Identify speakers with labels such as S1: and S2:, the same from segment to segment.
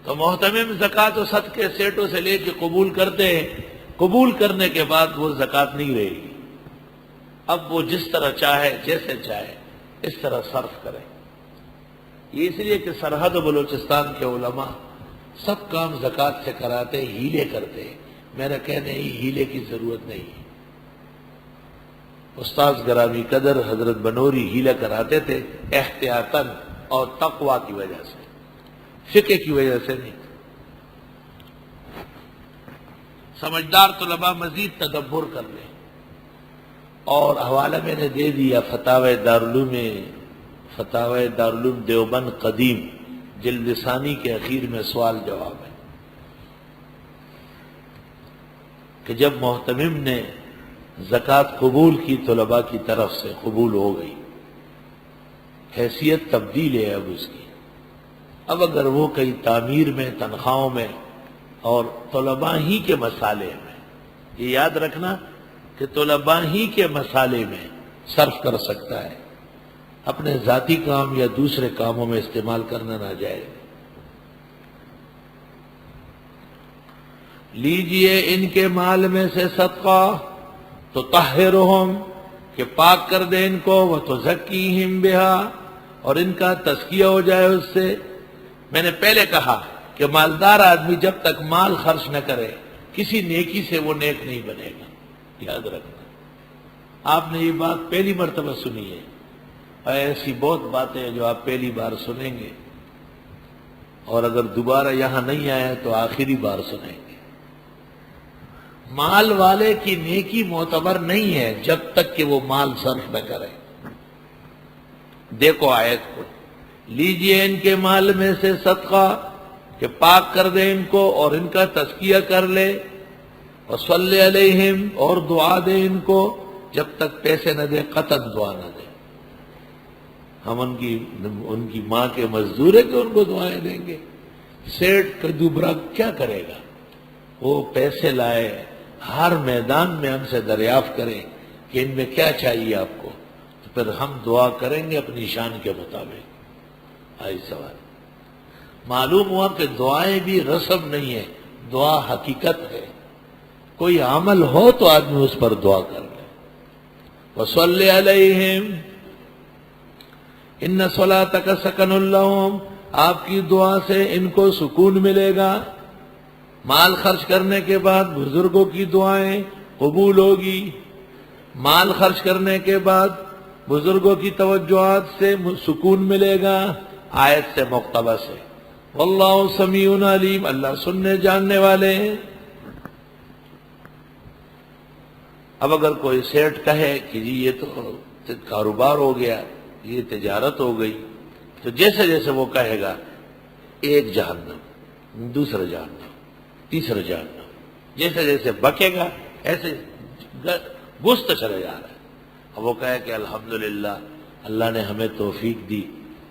S1: تو محتمم زکوٰۃ و صدقے سیٹوں سے لے کے قبول کرتے ہیں، قبول کرنے کے بعد وہ زکوٰۃ نہیں رہے گی، اب وہ جس طرح چاہے جیسے چاہے اس طرح صرف کرے۔ یہ اس لیے کہ سرحد و بلوچستان کے علماء سب کام زکوٰۃ سے کراتے، ہیلے کرتے ہیں۔ میرا کہنا ہے ہیلے کی ضرورت نہیں ہے۔ استاذ گرامی قدر حضرت بنوری ہیلہ کراتے تھے احتیاطاً اور تقویٰ کی وجہ سے، فقہ کی وجہ سے نہیں۔ سمجھدار طلباء مزید تدبر کر لیں، اور حوالہ میں نے دے دیا فتاوی دارالعلوم دیوبند قدیم جلد ثانی کے اخیر میں سوال جواب ہے کہ جب محتمم نے زکوٰۃ قبول کی طلباء کی طرف سے قبول ہو گئی، حیثیت تبدیل ہے اب اس کی۔ اب اگر وہ کئی تعمیر میں، تنخواہوں میں اور طلباء ہی کے مسالے میں، یہ یاد رکھنا کہ طلباء ہی کے مسالے میں صرف کر سکتا ہے، اپنے ذاتی کام یا دوسرے کاموں میں استعمال کرنا ناجائز۔ لیجئے ان کے مال میں سے صدقہ تو طہرہم، کہ پاک کر دے ان کو، وتزکیہم بہا، اور ان کا تزکیہ ہو جائے اس سے۔ میں نے پہلے کہا کہ مالدار آدمی جب تک مال خرچ نہ کرے کسی نیکی سے وہ نیک نہیں بنے گا، یاد رکھنا۔ آپ نے یہ بات پہلی مرتبہ سنی ہے، اور ایسی بہت باتیں ہیں جو آپ پہلی بار سنیں گے، اور اگر دوبارہ یہاں نہیں آئے تو آخری بار سنیں گے۔ مال والے کی نیکی معتبر نہیں ہے جب تک کہ وہ مال صرف نہ کرے۔ دیکھو آیت کو، لیجئے ان کے مال میں سے صدقہ کہ پاک کر دے ان کو اور ان کا تزکیہ کر لے، وصلی علیہم، اور دعا دے ان کو، جب تک پیسے نہ دے قطعاً دعا نہ دے۔ ہم ان کی ماں کے مزدور ہیں کہ ان کو دعائیں دیں گے؟ سیٹ کدوبرا کیا کرے گا؟ وہ پیسے لائے، ہر میدان میں ہم سے دریافت کریں کہ ان میں کیا چاہیے آپ کو، تو پھر ہم دعا کریں گے اپنی شان کے مطابق۔ آئی سوال معلوم ہوا کہ دعائیں بھی رسم نہیں ہے، دعا حقیقت ہے۔ کوئی عمل ہو تو آدمی اس پر دعا کر لے۔ وصلی علیہم ان صلاتک سکن لہم، آپ کی دعا سے ان کو سکون ملے گا۔ مال خرچ کرنے کے بعد بزرگوں کی دعائیں قبول ہوگی، مال خرچ کرنے کے بعد بزرگوں کی توجہات سے سکون ملے گا۔ آیت سے مقتبس ہے، واللہ سمیع علیم، اللہ سننے جاننے والے ہیں۔ اب اگر کوئی سیٹ کہے کہ جی یہ تو کاروبار ہو گیا، یہ تجارت ہو گئی، تو جیسے جیسے وہ کہے گا ایک جہنم، دوسرا جہنم، تیسرا جہنم، جیسے جیسے بکے گا ایسے گست چلے جا رہا ہے۔ اب وہ کہے کہ الحمدللہ اللہ نے ہمیں توفیق دی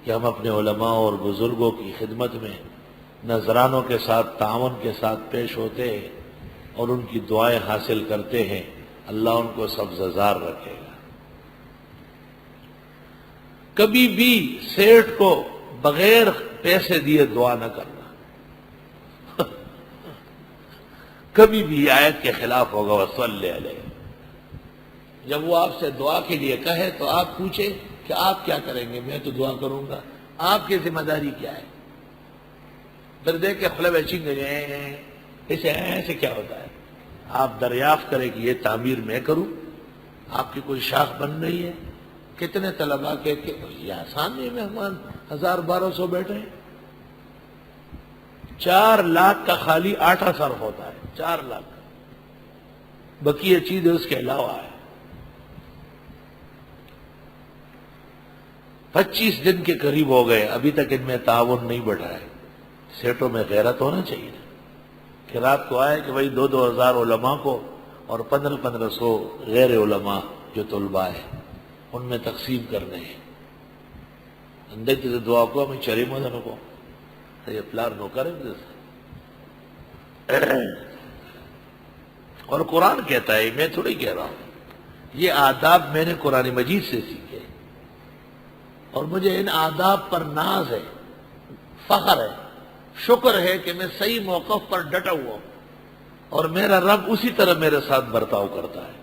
S1: کہ ہم اپنے علماء اور بزرگوں کی خدمت میں نذرانوں کے ساتھ، تعاون کے ساتھ پیش ہوتے ہیں اور ان کی دعائیں حاصل کرتے ہیں، اللہ ان کو سبززار رکھے گا۔ کبھی بھی سیٹ کو بغیر پیسے دیے دعا نہ کرنا، کبھی بھی آیت کے خلاف ہوگا۔ وصلی علیہ، جب وہ آپ سے دعا کے لیے کہے تو آپ پوچھیں کہ آپ کیا کریں گے؟ میں تو دعا کروں گا، آپ کی ذمہ داری کیا ہے؟ پھر دیکھ کے خلب ایچنگ اسے ایسے کیا ہوتا ہے؟ آپ دریافت کریں کہ یہ تعمیر میں کروں، آپ کی کوئی شاخ بن رہی ہے؟ کتنے طلباء کے یہ آسان نہیں، مہمان 1200 بیٹھے ہیں، 4 لاکھ کا خالی آٹا صرف ہوتا ہے، 4 لاکھ کا، بقیہ چیزیں اس کے علاوہ ہے۔ 25 دن کے قریب ہو گئے، ابھی تک ان میں تعاون نہیں بڑھا ہے۔ سیٹوں میں غیرت ہونا چاہیے نا، کہ رات کو آئے کہ بھائی 2-2 ہزار علماء کو اور 1500 غیر علماء جو طلباء ہیں ان میں تقسیم کرنے ہیں۔ اندر کی دعا کو ہمیں چرے مدن کو یہ پلار نو کریں اور قرآن کہتا ہے، میں تھوڑی کہہ رہا ہوں، یہ آداب میں نے قرآن مجید سے سیکھے اور مجھے ان آداب پر ناز ہے، فخر ہے شکر ہے کہ میں صحیح موقف پر ڈٹا ہوا ہوں اور میرا رب اسی طرح میرے ساتھ برتاؤ کرتا ہے.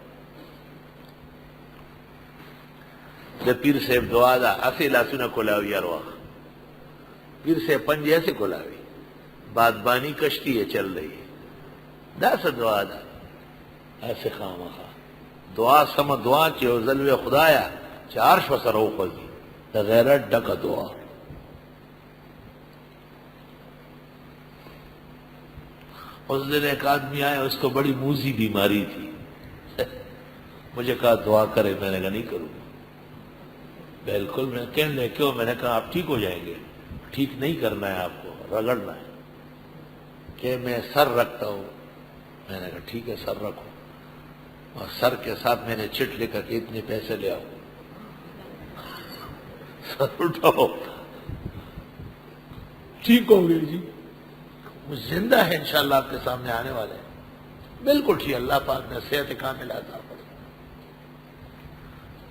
S1: جب پیر صاحب دعا دا اسی لاسونا کلاوی ارواح پیر صاحب پنجے ایسے کلاوی بادبانی کشتی ہے چل رہی ہے دا سے دعا دا ایسے خامخا دعا سم دعا چه ذلوی خدایا چه عرش و سرو خوزی دا غیرت ڈکا دعا. اس دن ایک آدمی آیا اس کو بڑی موذی بیماری تھی مجھے کہا دعا کرے میں نے کہا نہیں کروں بالکل. میں کہنے لے کیوں؟ میں نے کہا آپ ٹھیک ہو جائیں گے. ٹھیک نہیں کرنا ہے آپ کو رگڑنا ہے. کہ میں سر رکھتا ہوں. میں نے کہا ٹھیک ہے سر رکھو اور سر کے ساتھ میں نے چٹ لکھا کہ اتنے پیسے لے آؤ. سر اٹھاؤ ٹھیک ہو گئے جی زندہ ہے انشاءاللہ آپ کے سامنے آنے والے ہیں بالکل ٹھیک. اللہ پاک نے صحت کاملہ عطا فرمائے.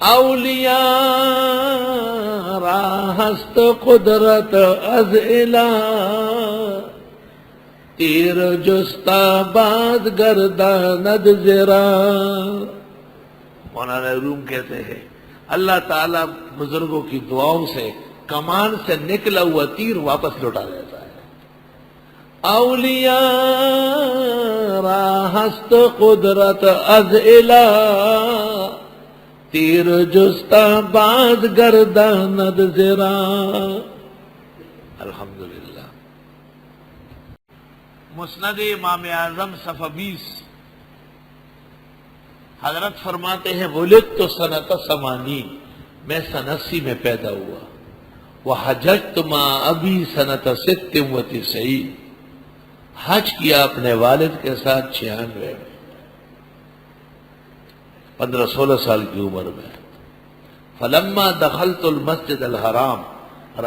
S1: اولیاء راہست قدرت از الہ تیر جستا باد گرداند زرا. مولانا روم کہتے ہیں اللہ تعالیٰ بزرگوں کی دعاؤں سے کمان سے نکلا ہوا تیر واپس لوٹا دیتا ہے. اولیاء راہست قدرت از الہ تیر جستا باد گرداند زرا. الحمدللہ. مسند امام اعظم صفحہ 20 حضرت فرماتے ہیں ولدت سنۃ 80 میں سن 80 میں پیدا ہوا. وحججت مع ابی سنۃ 96 حج کیا اپنے والد کے ساتھ 96 میں 15-16 سال کی عمر میں. فلما دخلت المسجد الحرام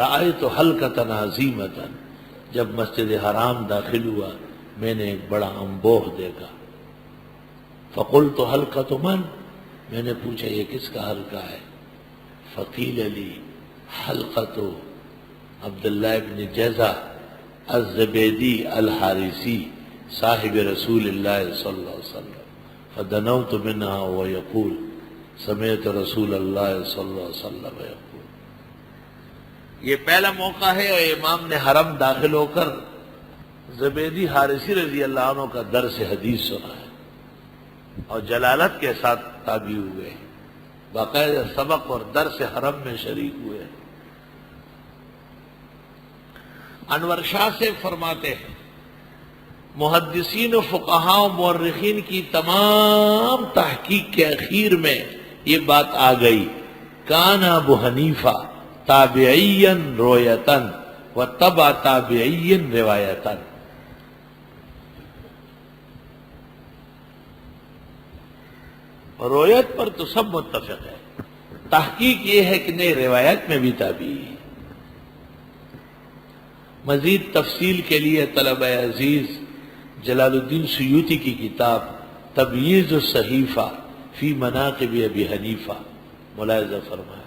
S1: رأيت حلقة عظیمة جب مسجد حرام داخل ہوا میں نے ایک بڑا انبوہ دیکھا. فقلت حلقة من میں نے پوچھا یہ کس کا حلقہ ہے؟ فقیل لی حلقة عبداللہ ابن جزع الزبیدی الحارثی صاحب رسول اللہ صلی اللہ علیہ وسلم. فدنوت منها ويقول سمعت رسول اللہ صلی اللہ علیہ وسلم يقول. یہ پہلا موقع ہے اور امام نے حرم داخل ہو کر زبیدی حارثی رضی اللہ عنہ کا درس حدیث سنا ہے اور جلالت کے ساتھ تابع ہوئے ہیں. باقاعدہ سبق اور درس حرم میں شریک ہوئے ہیں. انور شاہ سے فرماتے ہیں محدثین و فقہاء و مورخین کی تمام تحقیق کے اخیر میں یہ بات آ گئی کان ابو حنیفہ تابعین رویتن و تبع تابعین روایتن. رویت پر تو سب متفق ہے. تحقیق یہ ہے کہ نہیں روایت میں بھی تابعی. مزید تفصیل کے لیے طلبہ عزیز جلال الدین سیوطی کی کتاب تبییض الصحیفہ فی مناقب ابی حنیفہ ملاحظہ فرمائیں.